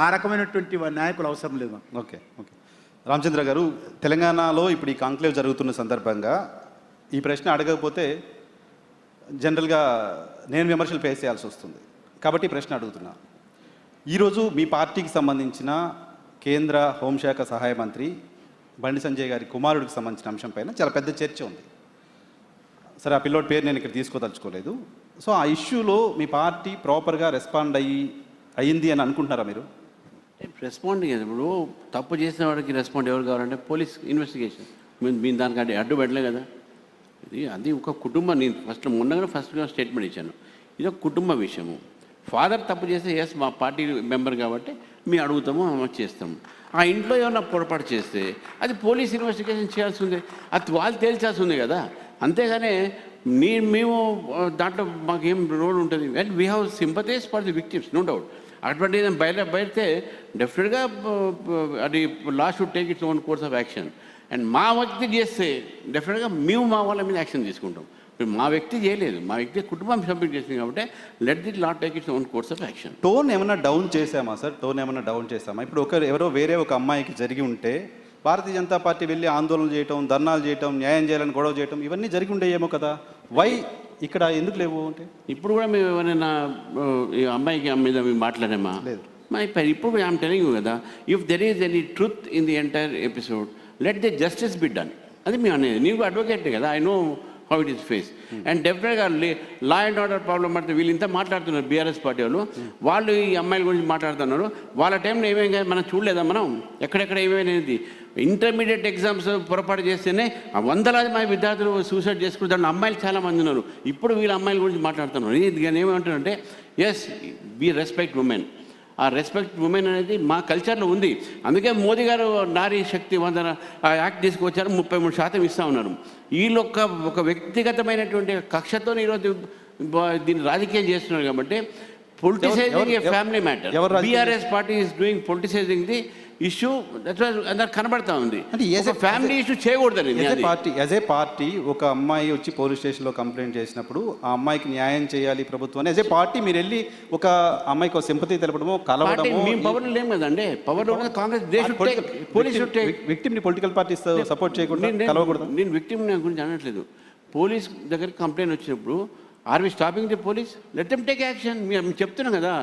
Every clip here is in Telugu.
ఆ రకమైనటువంటి నాయకులు అవసరం లేదు మాకు. ఓకే ఓకే రామచంద్ర గారు, తెలంగాణలో ఇప్పుడు ఈ కాంక్లేవ్ జరుగుతున్న సందర్భంగా ఈ ప్రశ్న అడగకపోతే జనరల్గా నేను విమర్శలు ఫేస్ చేయాల్సి వస్తుంది. కాబట్టి ఈ ప్రశ్న అడుగుతున్నా. ఈరోజు మీ పార్టీకి సంబంధించిన కేంద్ర హోంశాఖ సహాయ మంత్రి బండి సంజయ్ గారి కుమారుడికి సంబంధించిన అంశం పైన చాలా పెద్ద చర్చ ఉంది. సరే, ఆ పిల్లోడి పేరు నేను ఇక్కడ తీసుకోదలుచుకోలేదు. సో ఆ ఇష్యూలో మీ పార్టీ ప్రాపర్గా రెస్పాండ్ అయ్యింది అని అనుకుంటున్నారా మీరు? రెస్పాండ్ కదా, ఇప్పుడు తప్పు చేసిన వాడికి రెస్పాండ్ ఎవరు కావాలంటే పోలీస్ ఇన్వెస్టిగేషన్. మేము దానికి అడ్డు పెట్టలే కదా. అది ఒక కుటుంబం. నేను మొన్నగా స్టేట్మెంట్ ఇచ్చాను, ఇది ఒక కుటుంబ విషయము. ఫాదర్ తప్పు చేస్తే ఎస్ మా పార్టీ మెంబర్ కాబట్టి మేము అడుగుతాము, చేస్తాము. ఆ ఇంట్లో ఏమన్నా పొరపాటు చేస్తే అది పోలీస్ ఇన్వెస్టిగేషన్ చేయాల్సి ఉంది, అది వాళ్ళు తేల్చాల్సి ఉంది కదా. అంతేగానే మేము దాంట్లో మాకేం రోల్ ఉంటుంది. And we have sympathise for the victims, no doubt. అటువంటి బయటే డెఫినెట్గా అది law should take its own course of action. And మా వ్యక్తి చేస్తే డెఫినెట్గా మేము మా వాళ్ళ మీద యాక్షన్ తీసుకుంటాం. ఇప్పుడు మా వ్యక్తి చేయలేదు, మా వ్యక్తి కుటుంబం సబ్మిట్ చేసింది కాబట్టి let the law take its own course of action. Tone ఏమైనా డౌన్ చేసామా సార్? టోన్ ఏమైనా డౌన్ చేసామా? ఇప్పుడు ఎవరో వేరే ఒక అమ్మాయికి జరిగి ఉంటే భారతీయ జనతా పార్టీ వెళ్ళి ఆందోళన చేయటం, ధర్నాలు చేయటం, న్యాయం చేయాలని గొడవ చేయటం ఇవన్నీ జరిగి ఉండేయేమో కదా. వై ఇక్కడ ఎందుకు లేవు అంటే? ఇప్పుడు కూడా మేము ఎవరైనా ఈ అమ్మాయికి మీద మేము మాట్లాడామా? లేదు. ఇప్పుడు ఐఎమ్ టెలింగ్ యూ కదా, if there is any truth in the entire episode let the justice be done. అది మేము అనేది. నీకు అడ్వకేట్ కదా, I know how it is face. And డెఫినెట్గా లా అండ్ ఆర్డర్ ప్రాబ్లం అంటే వీళ్ళు ఇంత మాట్లాడుతున్నారు బీఆర్ఎస్ పార్టీ వాళ్ళు ఈ అమ్మాయిల గురించి మాట్లాడుతున్నారు. వాళ్ళ టైంలో ఏమేమి మనం చూడలేదా? మనం ఎక్కడెక్కడ ఏమేమైనది ఇంటర్మీడియట్ ఎగ్జామ్స్ పొరపాటు చేస్తేనే వందలాది మంది విద్యార్థులు సూసైడ్ చేసుకుని దాంట్లో అమ్మాయిలు చాలామంది ఉన్నారు. ఇప్పుడు వీళ్ళ అమ్మాయిల గురించి మాట్లాడుతున్నారు. నేను ఏమంటానంటే ఎస్ వీ రెస్పెక్ట్ ఉమెన్. ఆ రెస్పెక్ట్ ఉమెన్ అనేది మా కల్చర్లో ఉంది. అందుకే మోదీ గారు నారీ శక్తి వందన ఆ యాక్ట్ తీసుకొచ్చారు, 33% ఇస్తూ ఉన్నారు. వీళ్ళు ఒక వ్యక్తిగతమైనటువంటి కక్షతో ఈరోజు దీన్ని రాజకీయం చేస్తున్నారు. కాబట్టి politicising a family matter. BRS party is doing politicising the issue. అందరు కనబడతా ఉంది. ఫ్యామిలీ ఇష్యూ చేయకూడదని యాజ్ ఏ పార్టీ ఒక అమ్మాయి వచ్చి పోలీస్ స్టేషన్లో కంప్లైంట్ చేసినప్పుడు ఆ అమ్మాయికి న్యాయం చేయాలి ప్రభుత్వం. యాజ్ ఏ పార్టీ మీరు వెళ్ళి ఒక అమ్మాయికి సింపతి తెలపడము, కలవడము. మేము పవర్లో లేము కదండి. పవర్ కాంగ్రెస్ పోలీస్ విక్టిమ్ని పొలిటికల్ పార్టీస్ సపోర్ట్ చేయకూడదు, కలవకూడదు. నేను విక్టిమ్ గురించి అనట్లేదు. పోలీస్ దగ్గరికి కంప్లైంట్ వచ్చినప్పుడు are we stopping the police? Let them take action. మేము చెప్తున్నాం కదా,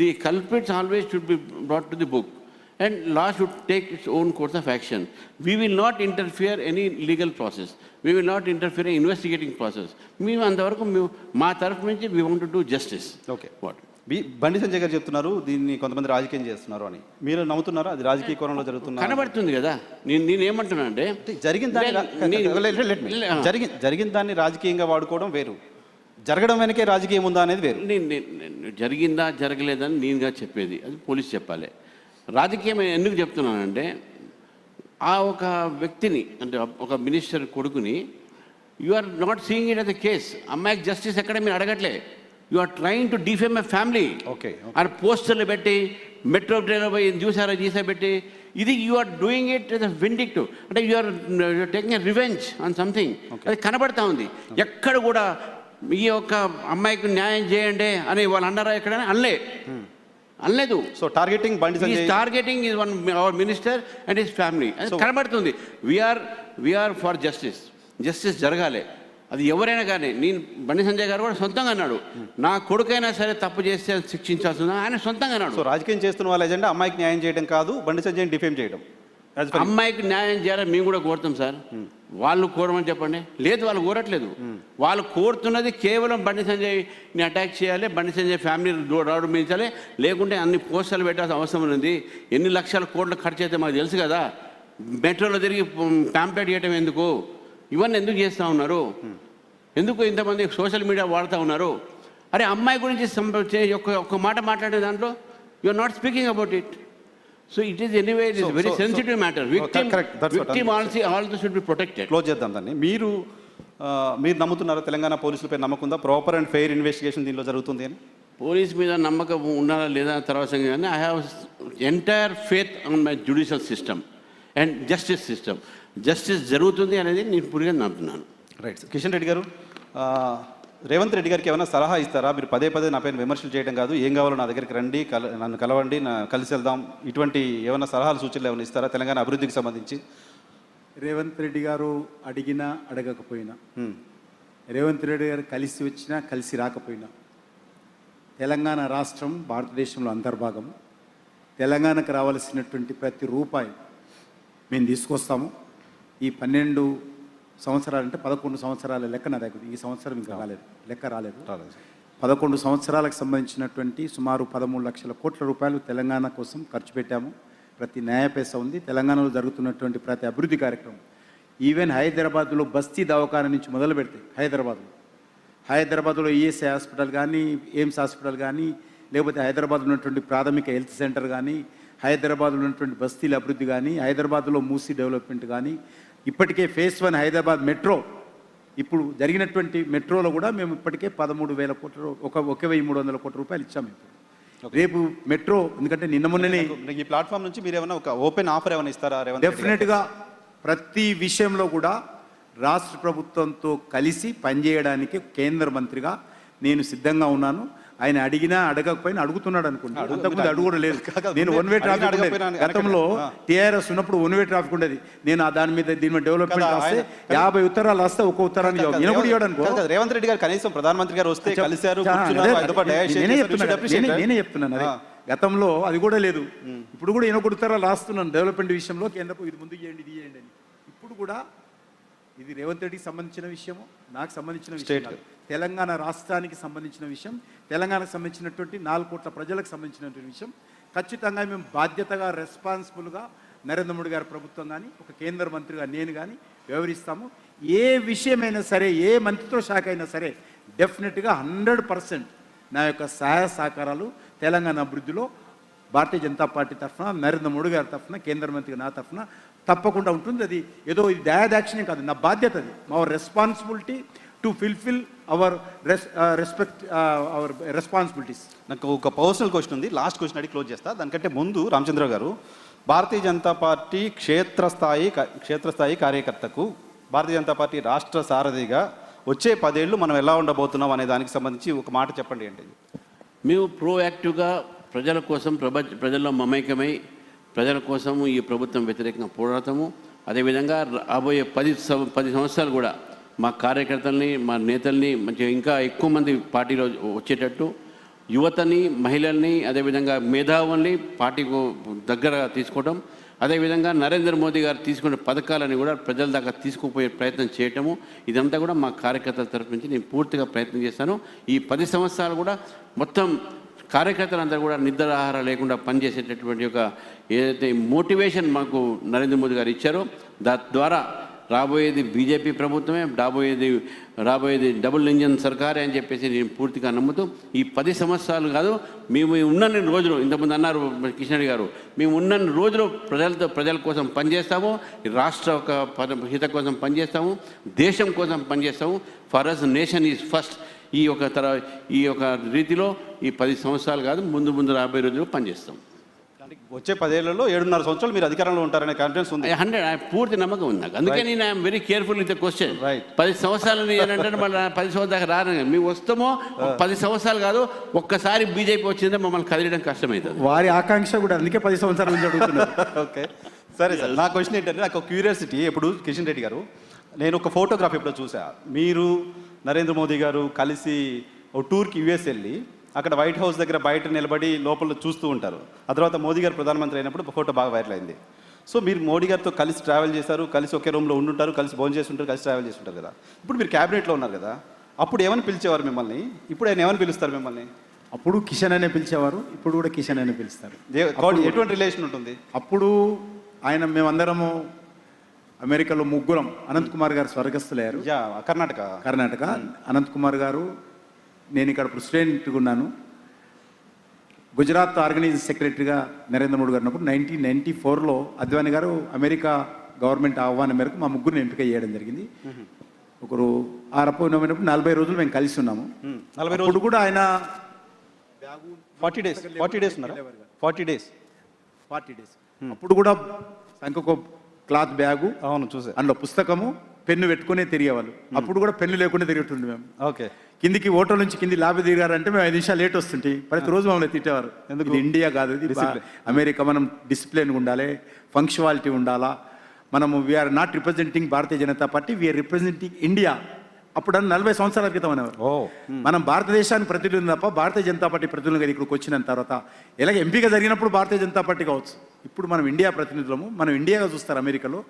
the culprits always should be brought to the book and law should take its own course of action. We will not interfere any legal process. We will not interfere in investigating process. మేము అంతవరకు మా తరఫు నుంచి we want to do justice. Okay, Bandi Sanjay గారు చెప్తున్నారు దీన్ని కొంతమంది రాజకీయం చేస్తున్నారు అని. మీరు నమ్ముతున్నారా? అది రాజకీయ కోణంలో జరుగుతున్నా కనబడుతుంది కదా. నేను ఏమంటున్నా అంటే జరిగిన దాన్ని రాజకీయంగా వాడుకోవడం వేరు, జరగడం వెనకే రాజకీయం ఉందా అనేది వేరు. జరిగిందా జరగలేదని నేనుగా చెప్పేది అది పోలీస్ చెప్పాలి. రాజకీయం ఎందుకు చెప్తున్నానంటే ఆ ఒక వ్యక్తిని అంటే ఒక మినిస్టర్ కొడుకుని you are not seeing it as a case. అమ్మాయికి జస్టిస్ ఎక్కడ మీరు అడగట్లే. You are trying to defame a family. Okay, ఆ పోస్టర్లు పెట్టి మెట్రో ట్రైన్లో పోయి చూసారా గీసా పెట్టి ఇది you are doing it as a vindictive. అంటే you are taking a revenge on something. అది కనబడతా ఉంది. ఎక్కడ కూడా ఈ యొక్క అమ్మాయికి న్యాయం చేయండి అని వాళ్ళు అన్నారా? ఎక్కడైనా అనలేదు. So targeting Bandi Sanjay, targeting is one hour minister and his family. కనబడుతుంది. వీఆర్ ఫర్ జస్టిస్ జరగాలి. అది ఎవరైనా కానీ. నేను బండి సంజయ్ గారు కూడా సొంతంగా అన్నాడు, నా కొడుకైనా సరే తప్పు చేస్తే శిక్షించాల్సి ఉంది ఆయన సొంతంగా అన్నాడు. సో రాజకీయం చేస్తున్న వాళ్ళ ఎజెండా అమ్మాయికి న్యాయం చేయడం కాదు, బండి సంజయ్ని డిఫేమ్ చేయడం. అమ్మాయికి న్యాయం చేయాలని మేము కూడా కోరుతాం సార్. వాళ్ళు కోరమని చెప్పండి. లేదు, వాళ్ళు కోరట్లేదు. వాళ్ళు కోరుతున్నది కేవలం బండి సంజయ్ని అటాక్ చేయాలి, బండి సంజయ్ ఫ్యామిలీ రోడ్డు మించాలి, లేకుంటే అన్ని పోస్టర్లు పెట్టాల్సిన అవసరం ఉంది. ఎన్ని లక్షల కోట్లు ఖర్చు అయితే మాకు తెలుసు కదా. మెట్రోలో తిరిగి ప్యాంప్లెట్ చేయటం ఎందుకు? ఇవన్నీ ఎందుకు చేస్తూ ఉన్నారు? ఎందుకు ఇంతమంది సోషల్ మీడియా వాడుతూ ఉన్నారు? అరే అమ్మాయి గురించి ఒక్క మాట మాట్లాడే దాంట్లో you are not speaking about it. So it is anyway, it is a very sensitive matter. Victim also should be protected. Close చేద్దాం దాన్ని. మీరు నమ్ముతున్నారా తెలంగాణ పోలీసులపై నమ్మకం ఉందా? ప్రాపర్ అండ్ ఫెయిర్ ఇన్వెస్టిగేషన్ దీనిలో జరుగుతుంది అని? పోలీస్ మీద నమ్మకం ఉన్నారా లేదా తర్వాత కానీ I have entire faith on my judicial system and justice system. Justice జరుగుతుంది అనేది నేను పూర్తిగా నమ్ముతున్నాను. రైట్. కిషన్ రెడ్డి గారు, రేవంత్ రెడ్డి గారికి ఏమైనా సలహా ఇస్తారా? మీరు పదే పదే నా పైన విమర్శలు చేయడం కాదు, ఏం కావాలో నా దగ్గరికి రండి, నన్ను కలవండి, కలిసి వెళ్దాం, ఇటువంటి ఏమైనా సలహాలు సూచనలు ఏమైనా ఇస్తారా తెలంగాణ అభివృద్ధికి సంబంధించి? రేవంత్ రెడ్డి గారు అడిగినా అడగకపోయినా, రేవంత్ రెడ్డి గారు కలిసి వచ్చినా కలిసి రాకపోయినా, తెలంగాణ రాష్ట్రం భారతదేశంలో అంతర్భాగం. తెలంగాణకు రావాల్సినటువంటి ప్రతి రూపాయి మేము తీసుకొస్తాము. ఈ 12 సంవత్సరాలంటే 11 సంవత్సరాల లెక్క నా దగ్గర ఈ సంవత్సరం ఇంకా రాలేదు, లెక్క రాలేదు. 11 సంవత్సరాలకు సంబంధించినటువంటి సుమారు 13 లక్షల కోట్ల రూపాయలు తెలంగాణ కోసం ఖర్చు పెట్టాము. ప్రతి న్యాయపేస ఉంది. తెలంగాణలో జరుగుతున్నటువంటి ప్రతి అభివృద్ధి కార్యక్రమం, ఈవెన్ హైదరాబాద్లో బస్తీ దవాఖాన నుంచి మొదలు పెడితే హైదరాబాద్లో ఈఎస్ఐ హాస్పిటల్ కానీ, ఎయిమ్స్ హాస్పిటల్ కానీ, లేకపోతే హైదరాబాద్లో ఉన్నటువంటి ప్రాథమిక హెల్త్ సెంటర్ కానీ, హైదరాబాద్లో ఉన్నటువంటి బస్తీల అభివృద్ధి కానీ, హైదరాబాద్లో మూసీ డెవలప్మెంట్ కానీ, ఇప్పటికే ఫేజ్ 1 హైదరాబాద్ మెట్రో, ఇప్పుడు జరిగినటువంటి మెట్రోలో కూడా మేము ఇప్పటికే 13,000 కోట్ల 1,300 కోట్ల రూపాయలు ఇచ్చాము. రేపు మెట్రో, ఎందుకంటే నిన్న మొన్ననే ఈ ప్లాట్ఫామ్ నుంచి మీరు ఏమైనా ఒక ఓపెన్ ఆఫర్ ఏమైనా ఇస్తారా? డెఫినెట్గా ప్రతి విషయంలో కూడా రాష్ట్ర ప్రభుత్వంతో కలిసి పనిచేయడానికి కేంద్ర మంత్రిగా నేను సిద్ధంగా ఉన్నాను. ఆయన అడిగినా అడగకపోయినా అడుగుతున్నాడు అనుకుంటా. అంతకుముందు అడుగు కూడా లేదు. నేను 1 వే ట్రాఫిక్ గతంలో టీఆర్ఎస్ ఉన్నప్పుడు 1 వే ట్రాఫిక్ ఉండేది. నేను దీని మీద డెవలప్మెంట్ రాస్తే 50 ఉత్తరాలు రాస్తే ఒక ఉత్తరాన్ని రేవంత్ రెడ్డి గారు కనీసం ప్రధానమంత్రి గారు వస్తే కలిశారు. నేనే చెప్తున్నాను అదే. గతంలో అది కూడా లేదు. ఇప్పుడు కూడా ఈయన ఉత్తరాలు రాస్తున్నాను డెవలప్మెంట్ విషయంలో, కేంద్రం ఇది ముందు చేయండి, ఇది చేయండి అని. ఇప్పుడు కూడా ఇది రేవంత్ రెడ్డికి సంబంధించిన విషయము, నాకు సంబంధించిన విషయం, తెలంగాణ రాష్ట్రానికి సంబంధించిన విషయం, తెలంగాణకు సంబంధించినటువంటి 4 కోట్ల ప్రజలకు సంబంధించినటువంటి విషయం. ఖచ్చితంగా మేము బాధ్యతగా, రెస్పాన్సిబుల్గా నరేంద్ర మోడీ గారి ప్రభుత్వం కానీ, ఒక కేంద్ర మంత్రిగా నేను కానీ వ్యవహరిస్తాము. ఏ విషయమైనా సరే, ఏ మంత్రిత్వ శాఖ అయినా సరే, డెఫినెట్గా 100% నా యొక్క సహాయ సహకారాలు తెలంగాణ అభివృద్ధిలో భారతీయ జనతా పార్టీ తరఫున, నరేంద్ర మోడీ గారి తరఫున, కేంద్ర మంత్రిగా నా తరఫున తప్పకుండా ఉంటుంది. అది ఏదో ఇది దయాదాక్షిణ్యం కాదు, నా బాధ్యత. అది our responsibility to fulfil our our responsibilities. నాకు ఒక పర్సనల్ క్వశ్చన్ ఉంది, లాస్ట్ క్వశ్చన్ అడిగి క్లోజ్ చేస్తా. దానికంటే ముందు రామచంద్ర గారు, భారతీయ జనతా పార్టీ క్షేత్రస్థాయి కార్యకర్తకు భారతీయ జనతా పార్టీ రాష్ట్ర సారథిగా వచ్చే 10 ఏళ్ళు మనం ఎలా ఉండబోతున్నాం అనే దానికి సంబంధించి ఒక మాట చెప్పండి. ఏంటి? మేము ప్రోయాక్టివ్గా ప్రజల కోసం ప్రజల్లో మమేకమై ప్రజల కోసము ఈ ప్రభుత్వం వ్యతిరేకంగా పోరాడతాము. అదేవిధంగా రాబోయే 10 సంవత్సరాలు కూడా మా కార్యకర్తల్ని, మా నేతల్ని మంచిగా ఇంకా ఎక్కువ మంది పార్టీలో వచ్చేటట్టు యువతని, మహిళల్ని, అదేవిధంగా మేధావుల్ని పార్టీకు దగ్గర తీసుకోవడం, అదేవిధంగా నరేంద్ర మోదీ గారు తీసుకునే పథకాలని కూడా ప్రజల దాకా తీసుకుపోయే ప్రయత్నం చేయటము, ఇదంతా కూడా మా కార్యకర్తల తరఫు నుంచి నేను పూర్తిగా ప్రయత్నం చేస్తాను. ఈ 10 సంవత్సరాలు కూడా మొత్తం కార్యకర్తలందరూ కూడా నిద్ర ఆహారం లేకుండా పనిచేసేటటువంటి ఒక ఏదైతే మోటివేషన్ మాకు నరేంద్ర మోదీ గారు ఇచ్చారో, దాని ద్వారా రాబోయేది బీజేపీ ప్రభుత్వమే, రాబోయేది డబుల్ ఇంజన్ సర్కారే అని చెప్పేసి నేను పూర్తిగా నమ్ముతూ, ఈ 10 సంవత్సరాలు కాదు, మేము ఉన్నన్ని రోజులు, ఇంతకుముందు అన్నారు కిషన్ గారు, మేము ఉన్నన్ని రోజులు ప్రజల కోసం పనిచేస్తాము, రాష్ట్ర హిత కోసం పనిచేస్తాము, దేశం కోసం పనిచేస్తాము. For us nation is first. ఈ యొక్క రీతిలో ఈ 10 సంవత్సరాలు కాదు, ముందు రాబోయే రోజులు పనిచేస్తాం. వచ్చే 10 ఏళ్లలో 7.5 సంవత్సరాలు మీరు అధికారంలో ఉంటారనే కాన్ఫిడెన్స్ ఉంది. 100 పూర్తి నమ్మకం ఉంది నాకు. అందుకే నేను I'm very careful with the question. 10 సంవత్సరాలు అంటే మళ్ళీ 10 సంవత్సరాలు దాకా రాను. మేము వస్తామో 10 సంవత్సరాలు కాదు, ఒక్కసారి బీజేపీ వచ్చిందే మమ్మల్ని కదిలియడం కష్టమవుతుంది. వారి ఆకాంక్ష కూడా అందుకే 10 సంవత్సరాల నుంచి అడుగుతున్నారు. ఓకే, సరే సార్. నా క్వశ్చన్ ఏంటంటే, నాకు క్యూరియాసిటీ. ఎప్పుడు కిషన్ రెడ్డి గారు, నేను ఒక ఫోటోగ్రాఫ్ ఎప్పుడో చూసా, మీరు నరేంద్ర మోదీ గారు కలిసి ఒక టూర్కి యుఎస్ వెళ్ళి అక్కడ వైట్ హౌస్ దగ్గర బయట నిలబడి లోపల చూస్తూ ఉంటారు. ఆ తర్వాత మోదీ గారు ప్రధానమంత్రి అయినప్పుడు ఫోటో బాగా వైరల్ అయింది. సో మీరు మోడీ గారితో కలిసి ట్రావెల్ చేశారు, కలిసి ఒకే రూమ్లో ఉండుంటారు, కలిసి భోజనం చేస్తుంటారు, కలిసి ట్రావెల్ చేస్తుంటారు కదా. ఇప్పుడు మీరు క్యాబినెట్లో ఉన్నారు కదా, అప్పుడు ఏమని పిలిచేవారు మిమ్మల్ని? ఇప్పుడు ఆయన ఏమని పిలుస్తారు మిమ్మల్ని? అప్పుడు కిషన్ అనే పిలిచేవారు, ఇప్పుడు కూడా కిషన్ అనే పిలుస్తారు. ఎటువంటి రిలేషన్ ఉంటుంది? అప్పుడు మేమందరము అమెరికాలో ముగ్గురం, అనంత్ కుమార్ గారు స్వర్గస్థులయ్యారు, కర్ణాటక అనంత్ కుమార్ గారు, నేను ఇక్కడ ప్రెసిడెంట్గా ఉన్నాను. గుజరాత్ ఆర్గనైజింగ్ సెక్రటరీగా నరేంద్ర మోడీ గారు ఉన్నప్పుడు 1994లో అద్వానీ గారు అమెరికా గవర్నమెంట్ ఆహ్వానం మేరకు మా ముగ్గురిని ఎంపిక చేయడం జరిగింది. ఒకరు ఆరపోయినప్పుడు 40 రోజులు మేము కలిసి ఉన్నాము. 40 రోజులు కూడా ఆయన 40 డేస్ ఉన్నారు. 40 డేస్ అప్పుడు కూడా సంకొక క్లాత్ బ్యాగు, అవును చూసా, అందులో పుస్తకము, పెన్ను పెట్టుకునే తిరిగేవాళ్ళు. అప్పుడు కూడా పెన్ను లేకుండా తిరుగుతుండే మేము. ఓకే. కిందికి హోటల్ నుంచి కింది లాబీ దిగారంటే మేము 5 నిమిషాలు లేట్ వస్తుంటే ప్రతిరోజు మమ్మల్ని తిట్టేవారు. ఎందుకు? ఇది ఇండియా కాదు, ఇది అమెరికా. మనం డిసిప్లిన్గా ఉండాలి, ఫంక్చువాలిటీ ఉండాలా. మనము we are not representing Bharatiya Janata Party, we are representing India. అప్పుడు 40 సంవత్సరాల క్రితం అనేవారు. మనం భారతదేశానికి ప్రతినిధులు తప్ప భారతీయ జనతా పార్టీ ప్రతినిధులుగా ఇక్కడికి వచ్చిన తర్వాత ఎలాగ ఎంపిక జరిగినప్పుడు భారతీయ జనతా పార్టీ కావచ్చు. ఇప్పుడు మనం ఇండియా ప్రతినిధులము, మనం ఇండియాగా చూస్తారు అమెరికాలో.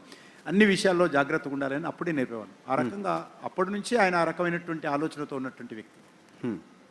అన్ని విషయాల్లో జాగ్రత్తగా ఉండాలని అప్పుడే నేర్పేవాళ్ళు. ఆ రకంగా అప్పటి నుంచి ఆయన ఆ రకమైనటువంటి ఆలోచనతో ఉన్నటువంటి వ్యక్తి.